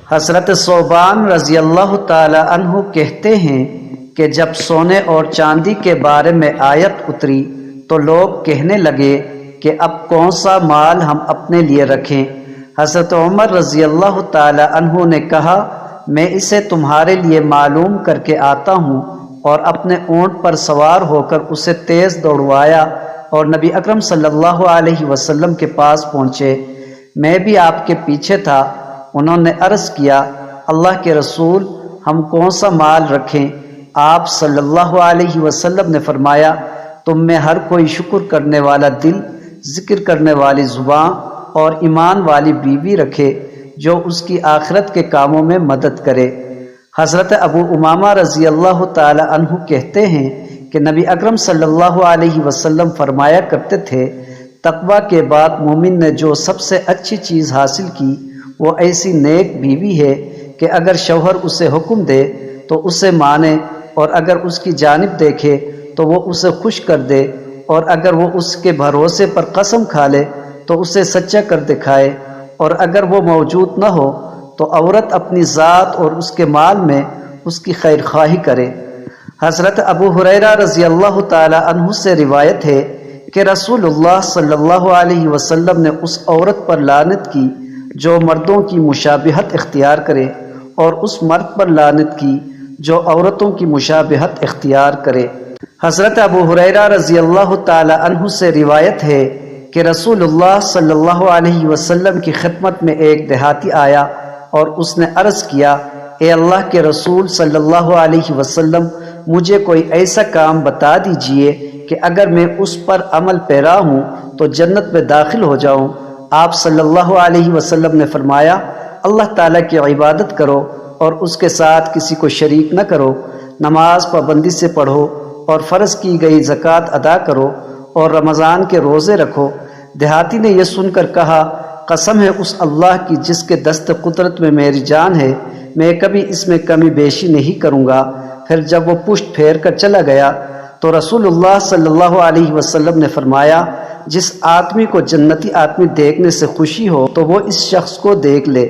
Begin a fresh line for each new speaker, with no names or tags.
حضرت ثوبان رضی اللہ تعالی عنہ کہتے ہیں کہ جب سونے اور چاندی کے بارے میں آیت اتری تو لوگ کہنے لگے کہ اب کون سا مال ہم اپنے لیے رکھیں۔ حضرت عمر رضی اللہ تعالی عنہ نے کہا، میں اسے تمہارے لیے معلوم کر کے آتا ہوں، اور اپنے اونٹ پر سوار ہو کر اسے تیز دوڑوایا اور نبی اکرم صلی اللہ علیہ وسلم کے پاس پہنچے۔ میں بھی آپ کے پیچھے تھا۔ انہوں نے عرض کیا، اللہ کے رسول، ہم کون سا مال رکھیں؟ آپ صلی اللہ علیہ وسلم نے فرمایا، تم میں ہر کوئی شکر کرنے والا دل، ذکر کرنے والی زبان اور ایمان والی بیوی رکھے جو اس کی آخرت کے کاموں میں مدد کرے۔ حضرت ابو امامہ رضی اللہ تعالی عنہ کہتے ہیں کہ نبی اکرم صلی اللہ علیہ وسلم فرمایا کرتے تھے، تقوی کے بعد مومن نے جو سب سے اچھی چیز حاصل کی وہ ایسی نیک بیوی ہے کہ اگر شوہر اسے حکم دے تو اسے مانے، اور اگر اس کی جانب دیکھے تو وہ اسے خوش کر دے، اور اگر وہ اس کے بھروسے پر قسم کھا لے تو اسے سچا کر دکھائے، اور اگر وہ موجود نہ ہو تو عورت اپنی ذات اور اس کے مال میں اس کی خیر خواہی کرے۔ حضرت ابو ہریرہ رضی اللہ تعالی عنہ سے روایت ہے کہ رسول اللہ صلی اللہ علیہ وسلم نے اس عورت پر لعنت کی جو مردوں کی مشابہت اختیار کرے، اور اس مرد پر لعنت کی جو عورتوں کی مشابہت اختیار کرے۔ حضرت ابو ہریرہ رضی اللہ تعالی عنہ سے روایت ہے کہ رسول اللہ صلی اللہ علیہ وسلم کی خدمت میں ایک دیہاتی آیا اور اس نے عرض کیا، اے اللہ کے رسول صلی اللہ علیہ وسلم، مجھے کوئی ایسا کام بتا دیجئے کہ اگر میں اس پر عمل پیرا ہوں تو جنت میں داخل ہو جاؤں۔ آپ صلی اللہ علیہ وسلم نے فرمایا، اللہ تعالیٰ کی عبادت کرو اور اس کے ساتھ کسی کو شریک نہ کرو، نماز پابندی سے پڑھو اور فرض کی گئی زکوٰۃ ادا کرو، اور رمضان کے روزے رکھو۔ دیہاتی نے یہ سن کر کہا، قسم ہے اس اللہ کی جس کے دست قدرت میں میری جان ہے، میں کبھی اس میں کمی بیشی نہیں کروں گا۔ پھر جب وہ پشت پھیر کر چلا گیا تو رسول اللہ صلی اللہ علیہ وسلم نے فرمایا، جس آدمی کو جنتی آدمی دیکھنے سے خوشی ہو تو وہ اس شخص کو دیکھ لے۔